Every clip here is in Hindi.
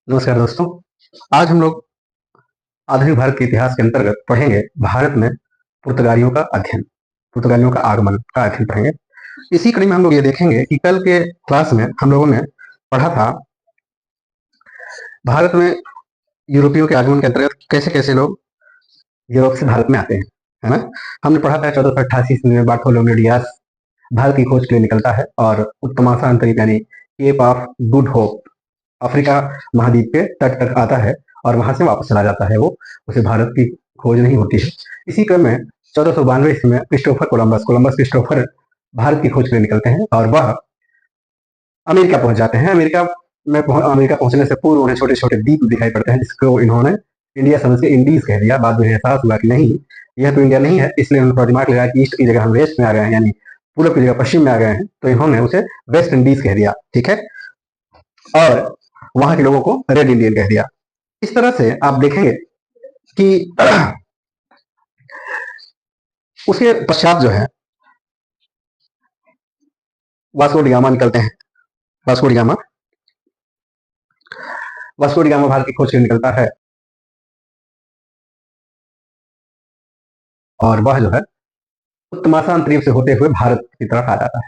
नमस्कार दोस्तों। आज हम लोग आधुनिक भारत के इतिहास के अंतर्गत पढ़ेंगे भारत में पुर्तगालियों का आगमन का अध्ययन पढ़ेंगे। इसी कड़ी में हम लोग ये देखेंगे कि कल के क्लास में हम लोगों ने पढ़ा था भारत में यूरोपियों के आगमन के अंतर्गत कैसे कैसे लोग यूरोप से भारत में आते हैं, है ना। हमने पढ़ा था 1488 ईस्वी में बार्थोलोमेव डियास भारत की खोज के लिए निकलता है और उत्तमासा अंतरिक्ष यानी cape of good hope Africa महाद्वीप के तट तक आता है और वहां से वापस चला जाता है। वो उसे भारत की खोज नहीं होती है। इसी क्रम में 1492 ईस्वी में क्रिस्टोफर क्रिस्टोफर भारत की खोज के लिए निकलते हैं और वह अमेरिका पहुंच जाते हैं। अमेरिका पहुंचने से पूर्व उन्हें छोटे छोटे द्वीप दिखाई पड़ते हैं जिसको इन्होंने इंडिया समझ के इंडीज कह दिया। बाद में एहसास हुआ कि नहीं, यह तो इंडिया नहीं है, इसलिए उन्होंने दिमाग लगाया कि ईस्ट की जगह हम वेस्ट में आ गए हैं, यानी पूर्व की जगह पश्चिम में आ गए हैं, तो इन्होंने उसे वेस्ट इंडीज कह दिया। ठीक है, और वहां के लोगों को रेड इंडियन कह दिया। इस तरह से आप देखेंगे कि उसके पश्चात जो है वास्को डी गामा निकलते हैं। वास्को डी गामा भारत की खोज के निकलता है और वह जो है उत्तमासा अंतरिक्ष से होते हुए भारत की तरफ आ जाता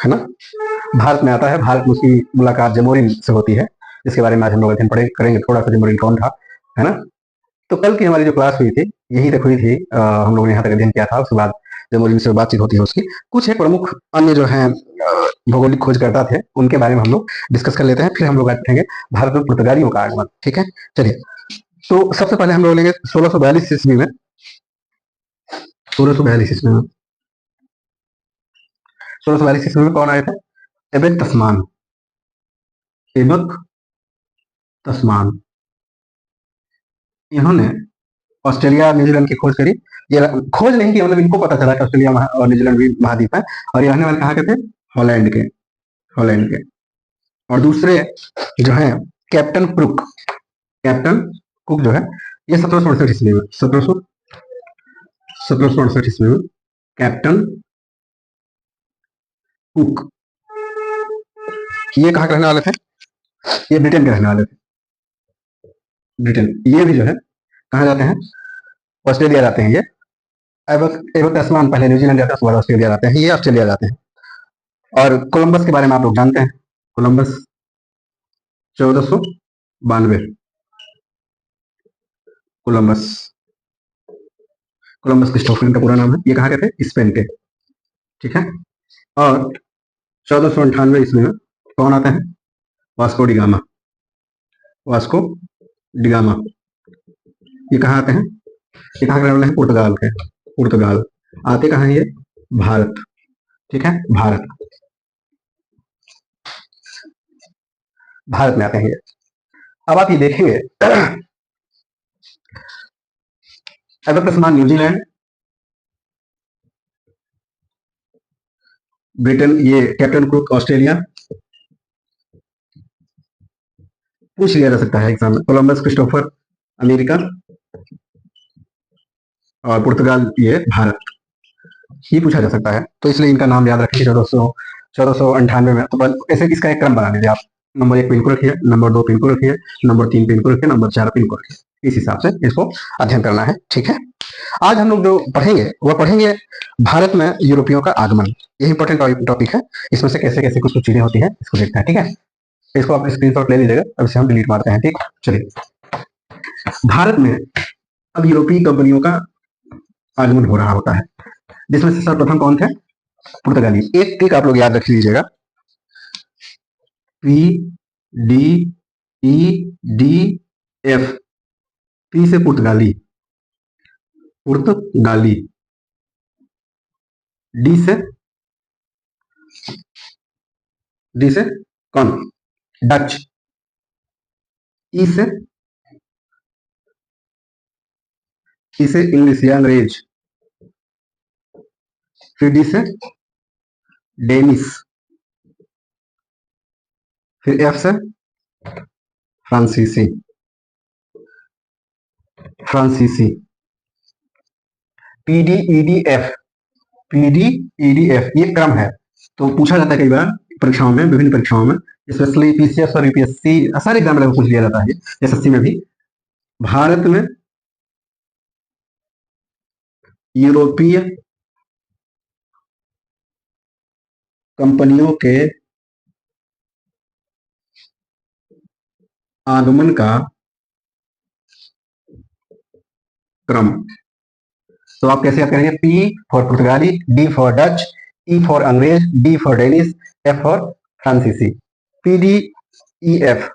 है ना। भारत में आता है। भारत में उसकी मुलाकात जमोरिन से होती है, जिसके बारे में आज हम लोग अध्ययन करेंगे थोड़ा सा, जमोरिन कौन था, है ना। तो कल की हमारी जो क्लास हुई थी यहीं तक हुई थी। हम लोगों ने यहाँ तक अध्ययन किया था। उसके बाद जमोरिन से बातचीत होती है उसकी। कुछ एक प्रमुख अन्य जो है भौगोलिक खोजकर्ता थे, उनके बारे में हम लोग डिस्कस कर लेते हैं, फिर हम लोग देखेंगे भारत में पुर्तगालियों का आगमन। ठीक है, चलिए। तो सबसे पहले हम लोग लेंगे 1642 ईस्वी में। 1642 ईस्वी में 1642 ईस्वी में कौन आए थे? एबक तस्मान। इन्होंने ऑस्ट्रेलिया न्यूजीलैंड की खोज करी। ये खोज नहीं की, मतलब इनको पता चला कि ऑस्ट्रेलिया और न्यूजीलैंड भी महाद्वीप है, और ये रहने वाले कहाँ के थे? हॉलैंड के। और दूसरे जो है कैप्टन कुक जो है, ये 1768 ईस्वी में 1768 ईस्वी में कैप्टन कुक, ये कहाँ के रहने वाले थे? ये ब्रिटेन के रहने वाले थे। ये भी जो है कहाँ जाते हैं? ऑस्ट्रेलिया जाते हैं। ये एबक तस्मान पहले न्यूजीलैंड जाते हैं, उसके बाद ऑस्ट्रेलिया जाते हैं। ये ऑस्ट्रेलिया जाते हैं। और कोलंबस के बारे में आप लोग जानते हैं। कोलंबस 1492। कोलंबस क्रिस्टोफर का पूरा नाम है। ये कहाँ के थे? स्पेन के। ठीक है, और 1498 ईस्वी में कौन आते हैं? Vasco D gamma. ये कहाँ आते हैं? ये कहाँ के रहने वाले हैं? पुर्तगाल। आते कहाँ हैं ये? भारत। ठीक है, भारत में आते हैं ये। अब आप ये देखेंगे एबक तस्मान न्यूजीलैंड, ब्रिटेन, ये कैप्टन कुक ऑस्ट्रेलिया। पूछ लिया जा सकता है एग्जाम में। कोलंबस क्रिस्टोफर अमेरिका और पुर्तगाल ये भारत, ही पूछा जा सकता है। तो इसलिए इनका नाम याद रखिए। 1498 में तो ऐसे इसका एक क्रम बना लीजिए आप। नंबर 1 पिन को रखिए, नंबर 2 पिन को रखिए, नंबर 3 पिन को रखिए, नंबर 4 पिन को रखिए। इस हिसाब से इसको अध्ययन करना है। ठीक है, आज हम लोग जो पढ़ेंगे वह पढ़ेंगे भारत में यूरोपियों का आगमन। यही इंपॉर्टेंट टॉपिक है। इसमें से कैसे कैसे कुछ कुछ चीजें होती है इसको देखते हैं। ठीक है, इसको आप स्क्रीनशॉट ले लीजिएगा। अब इसे हम डिलीट मारते हैं। ठीक, चलिए। भारत में अब यूरोपीय कंपनियों का आगमन हो रहा होता है, जिसमें से सर्वप्रथम कौन थे? पुर्तगाली। एक ट्रिक आप लोग याद रख लीजिएगा, P D E D F. P से पुर्तगाली, डी से कौन? डच। ई से इंग्लिश या अंग्रेज। फिर डी से डेनिस। फिर एफ से फ्रांसीसी। पीडी ईडी एफ, ये क्रम है। तो पूछा जाता है कई बार परीक्षाओं में, विभिन्न परीक्षाओं में, स्पेशली पीसीएस और यूपीएससी सारे एग्जाम में पूछ लिया जाता है, एसएससी में भी। भारत में यूरोपीय कंपनियों के आगमन का क्रम। तो आप कैसे याद करेंगे? पी फॉर पुर्तगाली, D for Dutch, E for अंग्रेज, D for Danish, F for फ्रांसीसी। पी डी ई एफ,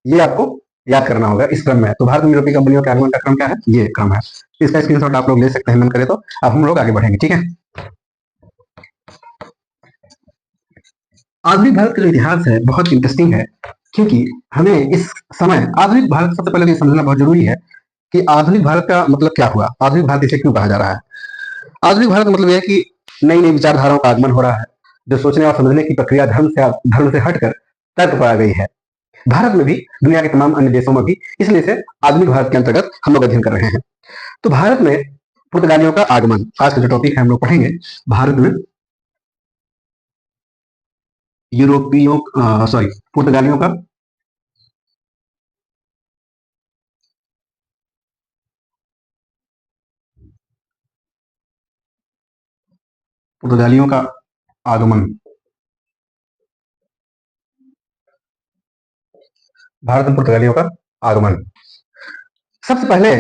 ये आपको याद करना होगा इस क्रम में। तो भारत में यूरोपीय कंपनियों के आगमन का क्रम क्या है? ये क्रम है। इसका स्क्रीनशॉट आप लोग ले सकते हैं मन करे तो। अब हम लोग आगे बढ़ेंगे, ठीक है। आधुनिक भारत का जो इतिहास है बहुत इंटरेस्टिंग है, क्योंकि हमें इस समय आधुनिक भारत, सबसे पहले ये समझना बहुत जरूरी है कि आधुनिक भारत का मतलब क्या हुआ, आधुनिक भारत इसे क्यों कहा जा रहा है। आधुनिक भारत का मतलब यह है कि नई नई विचारधाराओं का आगमन हो रहा है, जो सोचने और समझने की प्रक्रिया धर्म से हटकर तर्क पर आ गई है, भारत में भी, दुनिया के तमाम अन्य देशों में भी। इसलिए से आधुनिक भारत के अंतर्गत हम लोग अध्ययन कर रहे हैं। तो भारत में पुर्तगालियों का आगमन, आज का जो टॉपिक है हम लोग पढ़ेंगे, भारत में यूरोपियों पुर्तगालियों का पुर्तगालियों का आगमन। भारत में पुर्तगालियों का आगमन। सबसे पहले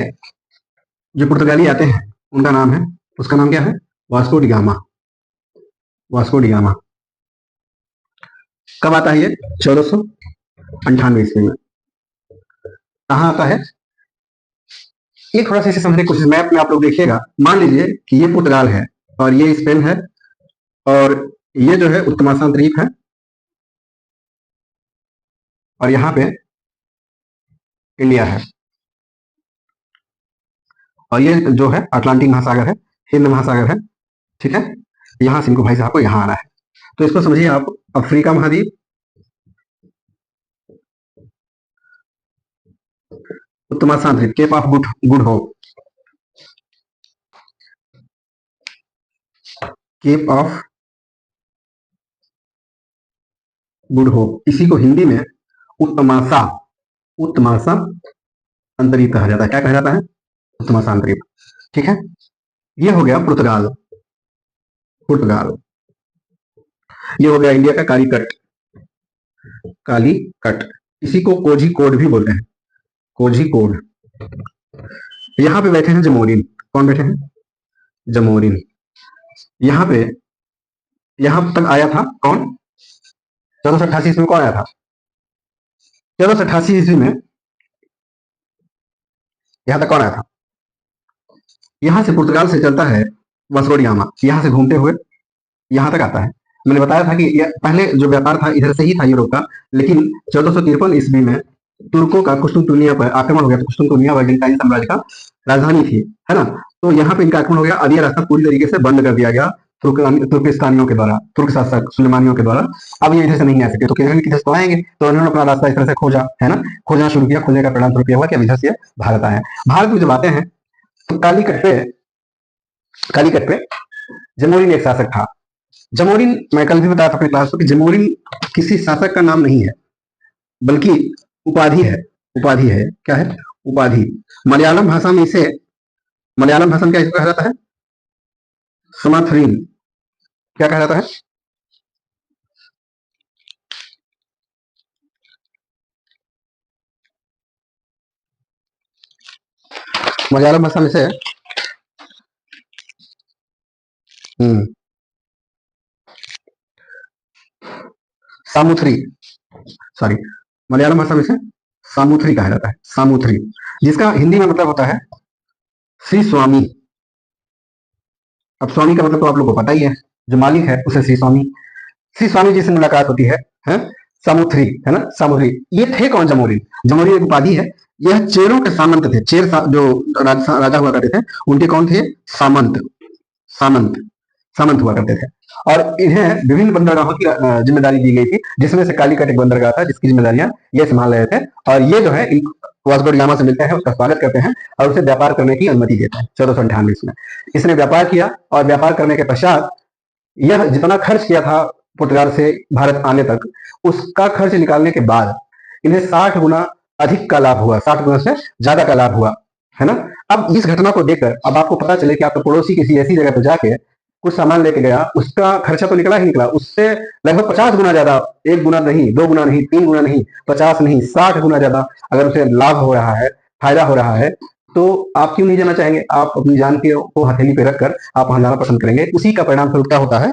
जो पुर्तगाली आते हैं उनका नाम है, उसका नाम क्या है? Vasco D gamma. Vasco D gamma कब आता है? ये 1498 ईस्वी में। कहाँ आता है? ये थोड़ा सा इसे समझने की कोशिश, मैप में आप लोग देखिएगा, मान लीजिए कि ये पुर्तगाल है और ये स्पेन है और ये जो है उत्तमासान द्वीप है और यहाँ पे इंडिया है और ये जो है अटलांटिक महासागर है, हिंद महासागर है, ठीक है। यहाँ से इनको भाई साहब को यहाँ आना है। तो इसको समझिए आप, अफ्रीका महाद्वीप, उत्तमासान द्वीप, cape of good hope, cape of good hope, इसी को हिंदी में उत्तमासा, उत्तमासा अंतरीप कहा जाता है। क्या कहा जाता है? उत्तमासा अंतरीप, ठीक है। ये हो गया पुर्तगाल, पुर्तगाल। ये हो गया इंडिया का कालीकट, कालीकट, इसी को कोझी कोड भी बोलते हैं, कोझी कोड। यहाँ पे बैठे हैं जमोरिन। कौन बैठे हैं? जमोरिन। यहाँ पे, यहाँ तक आया था कौन? 1488 ईस्वी में कौन आया था? 1488 ईस्वी में यहाँ तक कौन आया था? यहाँ से पुर्तगाल से चलता है वास्को डी गामा, यहाँ से घूमते हुए यहाँ तक आता है। मैंने बताया था कि पहले जो व्यापार था इधर से ही था यूरोप का, लेकिन 1453 ईस्वी में तुर्कों का कुस्तुनतुनिया पर आक्रमण हो गया। तो कुस्तुनतुनिया बाइजेंटाइन साम्राज्य का राजधानी थी, है ना। तो यहाँ पे इनका आक्रमण हो गया, अब यह रास्ता पूरी तरीके से बंद कर दिया गया तुर्किस्तानियों के द्वारा, तुर्क शासक सुलेमानियों के द्वारा। अब ये इधर से नहीं आ सके, तो किधर से आएंगे? तो उन्होंने अपना रास्ता इस तरह से खोजा, है ना, खोजना शुरू किया। खोजने का परिणाम स्वरूप हुआ कि इधर से भारत आए। भारत में जब आते हैं तो कालीकट पे जमोरिन एक शासक था। जमोरिन, मैं कल भी बताया था अपनी क्लास में कि जमोरिन किसी शासक का नाम नहीं है, बल्कि उपाधि है। उपाधि है, क्या है? उपाधि। मलयालम भाषा में इसे, मलयालम भाषा में क्या इसको कहा जाता है? समाथरीन। क्या कहा जाता है? मलयालम भाषा में से सामुथ्री, सॉरी, मलयालम भाषा में से सामुथ्री कहा जाता है, सामुथ्री, जिसका हिंदी में मतलब होता है श्री स्वामी। अब स्वामी का मतलब तो आप लोग को पता ही है, जो मालिक है उसे श्री स्वामी। श्री स्वामी जी से मुलाकात होती है सामुथ्री, है ना, सामुथ्री। ये थे कौन? जमोरिन। जमोरिन एक उपाधि है। यह चेरों के सामंत थे। चेर जो राजा हुआ करते थे उनके कौन थे? सामंत, सामंत, सामंत हुआ करते थे। और इन्हें विभिन्न बंदरगाहों की जिम्मेदारी दी गई थी, जिसमें से कालीकट एक बंदरगाह था जिसकी जिम्मेदारियां ये संभाल रहे थे। और ये जो है वास्को डी गामा से मिलते हैं, उसका स्वागत करते हैं और उसे व्यापार करने की अनुमति देते हैं 1498 में। इसने व्यापार किया और व्यापार करने के पश्चात यह जितना खर्च किया था पुर्तगाल से भारत आने तक, उसका खर्च निकालने के बाद इन्हें 60 गुना अधिक का लाभ हुआ, 60 गुना से ज्यादा का लाभ हुआ, है ना। अब इस घटना को देखकर अब आपको पता चले कि आपका पड़ोसी किसी ऐसी जगह पर जाके कुछ सामान लेके गया, उसका खर्चा तो निकला ही निकला, उससे लगभग 50 गुना ज्यादा, 1 गुना नहीं, 2 गुना नहीं, 3 गुना नहीं, 50 नहीं, 60 गुना ज्यादा अगर उसे लाभ हो रहा है, फायदा हो रहा है, तो आप क्यों नहीं जाना चाहेंगे? आप अपनी जान को हथेली पे रखकर आप वहां जाना पसंद करेंगे। उसी का परिणाम स्वरूप क्या होता है,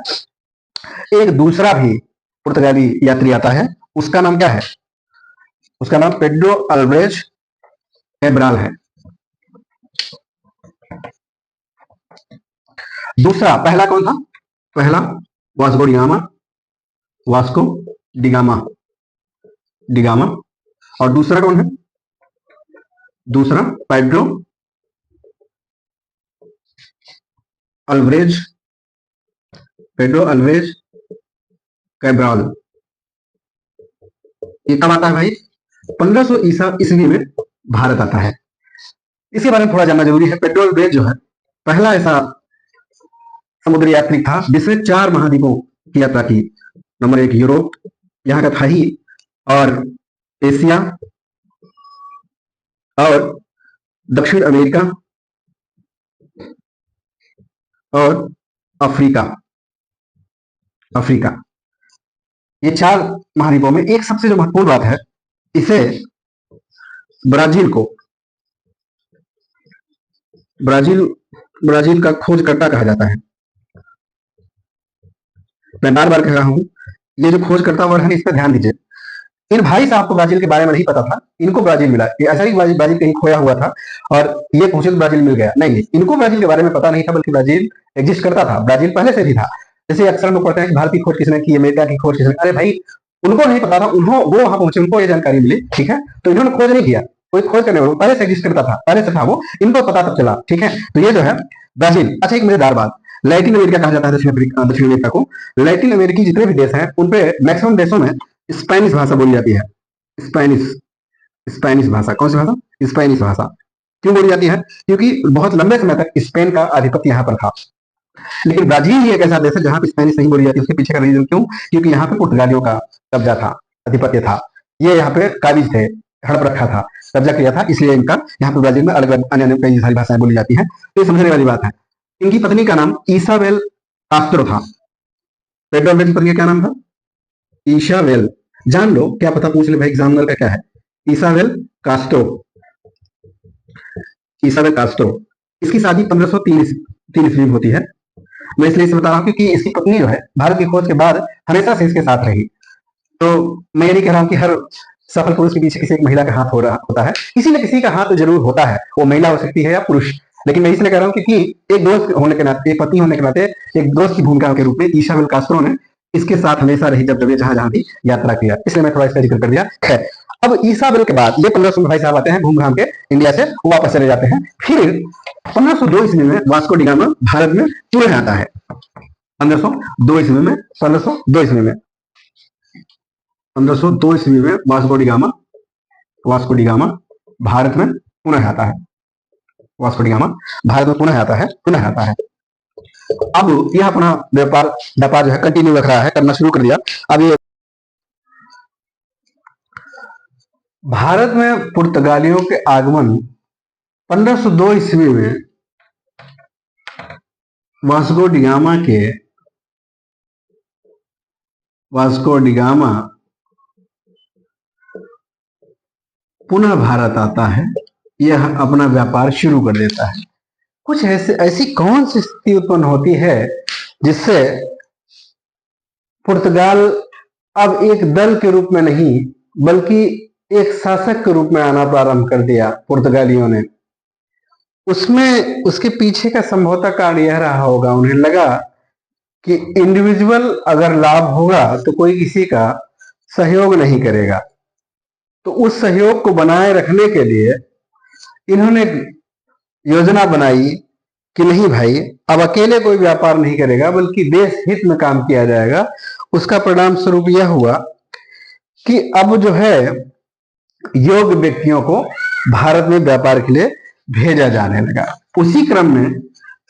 एक दूसरा भी पुर्तगाली यात्री आता है, उसका नाम क्या है? उसका नाम पेड्रो अल्वारेज कैब्राल है। दूसरा, पहला कौन था? पहला Vasco da Gama, Vasco da Gama, da Gama. और दूसरा कौन है? दूसरा Pedro Alvarez, Pedro Alvarez Cabral. ये कब आता है भाई? 1500 ईसा ईस्वी में भारत आता है। इसके बारे में थोड़ा जानना जरूरी है। पेड्रो अल्वारेज जो है पहला ऐसा समुद्री यात्री था जिसने 4 महाद्वीपों की यात्रा की। नंबर 1 यूरोप, यहाँ का था ही, और एशिया, और दक्षिण अमेरिका, और अफ्रीका। अफ्रीका, ये 4 महाद्वीपों में एक सबसे जो महत्वपूर्ण बात है, इसे ब्राजील को, ब्राजील का खोजकर्ता कहा जाता है। मैं बार बार कह रहा हूं, ये जो खोजकर्ता वर्ड है इस पर ध्यान दीजिए। इन भाई साहब को ब्राजील के बारे में नहीं पता था, इनको ब्राजील मिला। ये ऐसा ही ब्राजील कहीं खोया हुआ था और ये पहुंचे तो ब्राजील मिल गया, नहीं, इनको ब्राजील के बारे में पता नहीं था, बल्कि ब्राजील एग्जिस्ट करता था, ब्राजील पहले से भी था। जैसे अक्सर लोग पढ़ते हैं कि भारत की खोज किसने की, अमेरिका की खोज किसने, अरे भाई उनको नहीं पता था, वो वहां पहुंचे, उनको ये जानकारी मिली, ठीक है। तो इन्होंने खोज नहीं किया, कोई खोज करने वाला पहले से एग्जिस्ट करता था, पहले से था वो, इनको पता तब चला, ठीक है। तो ये जो है ब्राजील। अच्छा, एक मजेदार बात, लैटिन अमेरिका कहा जाता है दक्षिण अमेरिका को। लैटिन अमेरिकी जितने भी देश हैं उन पे मैक्सिमम देशों में स्पेनिश भाषा बोली जाती है। स्पेनिश, स्पेनिश भाषा। कौन सी भाषा? स्पेनिश भाषा। क्यों बोली जाती है? क्योंकि बहुत लंबे समय तक स्पेन का आधिपत्य यहाँ पर था। लेकिन ब्राजील ही एक ऐसा देश है जहां पर स्पेनिश नहीं बोली जाती। उसके पीछे का रीजन क्यों? क्योंकि यहाँ पे पुर्तगालियों का कब्जा था, आधिपत्य था, ये यहाँ पे काबिज थे, हड़प रखा था, कब्जा किया था, इसलिए इनका यहाँ पे ब्राजील में अलग अलग अन्य कई सारी भाषाएं बोली जाती है। तो ये समझने वाली बात है। इनकी पत्नी का नाम ईसाबेल कास्त्रो था। पेड्रो अल्वारेज की पत्नी का क्या नाम था? ईसाबेल। जान लो, क्या पता पूछ ले भाई एग्जामिनर का क्या है। Isabel Castro, Isabel Castro. इसकी शादी 1503 ईस्वी में होती है। मैं इसलिए इसे बता रहा हूँ क्योंकि इसकी पत्नी जो है भारत की खोज के बाद हमेशा से इसके साथ रही। तो मैं ये नहीं कह रहा हूँ कि हर सफल पुरुष के पीछे किसी एक महिला का हाथ होता है, किसी न किसी का हाथ जरूर होता है, वो महिला हो सकती है या पुरुष। लेकिन मैं इसलिए कह रहा हूँ क्योंकि एक दोस्त होने के नाते, एक पति होने के नाते, एक दोस्त की भूमिका के रूप में ईसाबेल कास्त्रो ने इसके साथ हमेशा रही, जब ये जहां भी यात्रा किया, इसलिए मैं थोड़ा इसका जिक्र कर दिया है। अब ईसाबेल के बाद ये 1500 भाई साहब आते हैं, घूम घाम के इंडिया से वापस चले जाते हैं। फिर 1502 ईस्वी में वास्को डिगामा भारत में पुनः आता है। 1502 ईस्वी में 1502 ईस्वी में 1502 ईस्वी में वास्को डिगामा भारत में पुनः आता है। वास्को डिगामा भारत में पुनः आता है। अब यह अपना व्यापार जो है कंटिन्यू रख रहा है, करना शुरू कर दिया। अब ये भारत में पुर्तगालियों के आगमन 1502 ईस्वी में वास्को डिगामा पुनः भारत आता है, यह अपना व्यापार शुरू कर देता है। कुछ ऐसी कौन सी स्थिति उत्पन्न होती है जिससे पुर्तगाल अब एक दल के रूप में नहीं बल्कि एक शासक के रूप में आना प्रारंभ कर दिया पुर्तगालियों ने? उसके पीछे का संभवतः कारण यह रहा होगा, उन्हें लगा कि इंडिविजुअल अगर लाभ होगा तो कोई किसी का सहयोग नहीं करेगा। तो उस सहयोग को बनाए रखने के लिए इन्होंने योजना बनाई कि नहीं भाई, अब अकेले कोई व्यापार नहीं करेगा बल्कि देश हित में काम किया जाएगा। उसका परिणाम स्वरूप यह हुआ कि अब जो है योग्य व्यक्तियों को भारत में व्यापार के लिए भेजा जाने लगा। उसी क्रम में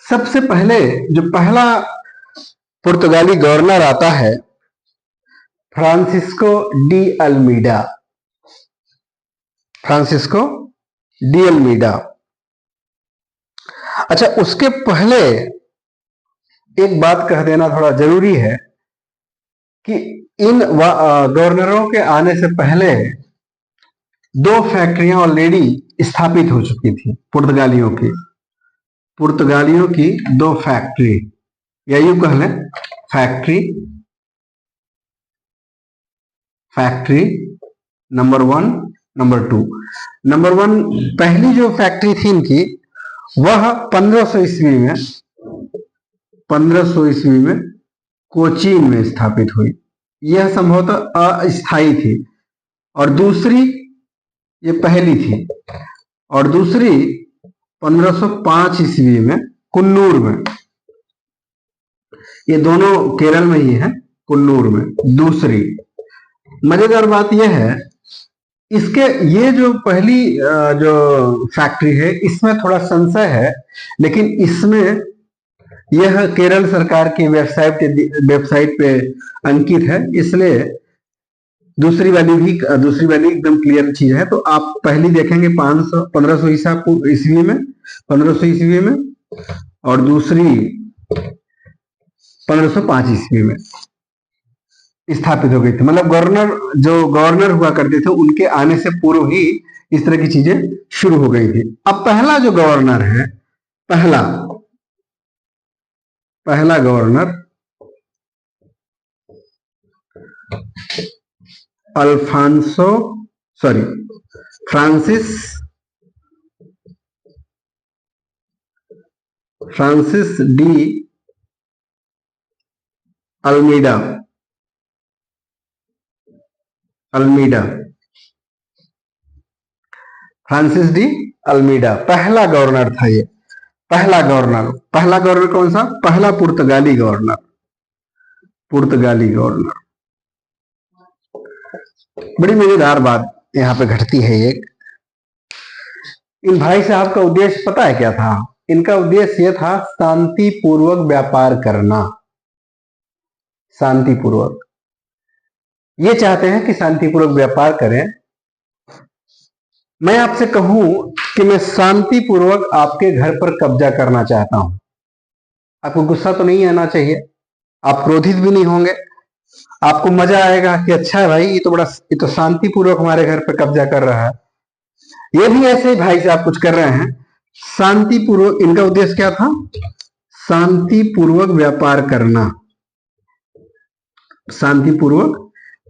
सबसे पहले जो पहला पुर्तगाली गवर्नर आता है Francisco de Almeida, Francisco de Almeida. अच्छा, उसके पहले एक बात कह देना थोड़ा जरूरी है कि इन गवर्नरों के आने से पहले दो फैक्ट्रियां ऑलरेडी स्थापित हो चुकी थी पुर्तगालियों की। पुर्तगालियों की दो फैक्ट्री, या यूं कह लें factory, factory number 1, number 2। Number 1 पहली जो फैक्ट्री थी इनकी, वह 1500 ईस्वी में, 1500 ईस्वी में कोचीन में स्थापित हुई। यह संभवतः अस्थायी थी। और दूसरी, ये पहली थी, और दूसरी 1505 ईस्वी में कुन्नूर में। ये दोनों केरल में ही है, कुन्नूर में। दूसरी मजेदार बात यह है, इसके ये जो पहली जो फैक्ट्री है, इसमें थोड़ा संशय है, लेकिन इसमें यह केरल सरकार की वेबसाइट पे अंकित है, इसलिए दूसरी वाली एकदम क्लियर चीज है। तो आप पहली देखेंगे 1500 ईस्वी में, 1500 ईस्वी में, और दूसरी 1505 ईस्वी में स्थापित हो गई थी। मतलब गवर्नर हुआ करते थे, उनके आने से पूर्व ही इस तरह की चीजें शुरू हो गई थी। अब पहला जो गवर्नर है, पहला governor Francis de Almeida, Francis de Almeida पहला गवर्नर था। ये पहला गवर्नर कौन सा? पहला पुर्तगाली गवर्नर। बड़ी मजेदार बात यहाँ पे घटती है एक। इन भाई साहब का उद्देश्य पता है क्या था? इनका उद्देश्य यह था शांतिपूर्वक व्यापार करना। शांतिपूर्वक, ये चाहते हैं कि शांतिपूर्वक व्यापार करें। मैं आपसे कहूं कि मैं शांतिपूर्वक आपके घर पर कब्जा करना चाहता हूं। आपको गुस्सा तो नहीं आना चाहिए, आप क्रोधित भी नहीं होंगे, आपको मजा आएगा कि अच्छा है भाई, ये तो शांतिपूर्वक हमारे घर पर कब्जा कर रहा है। ये भी ऐसे ही भाई साहब कुछ कर रहे हैं शांतिपूर्वक। इनका उद्देश्य क्या था? शांतिपूर्वक व्यापार करना, शांतिपूर्वक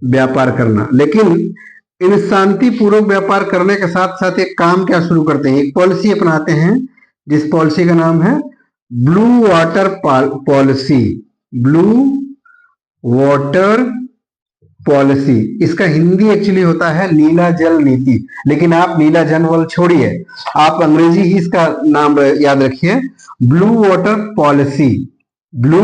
व्यापार करना। लेकिन इन शांतिपूर्वक व्यापार करने के साथ साथ एक काम क्या शुरू करते हैं, एक पॉलिसी अपनाते हैं, जिस पॉलिसी का नाम है blue water policy. Blue water policy, इसका हिंदी एक्चुअली होता है नीला जल नीति। लेकिन आप नीला जल छोड़िए, आप अंग्रेजी ही इसका नाम याद रखिए, ब्लू वाटर पॉलिसी। ब्लू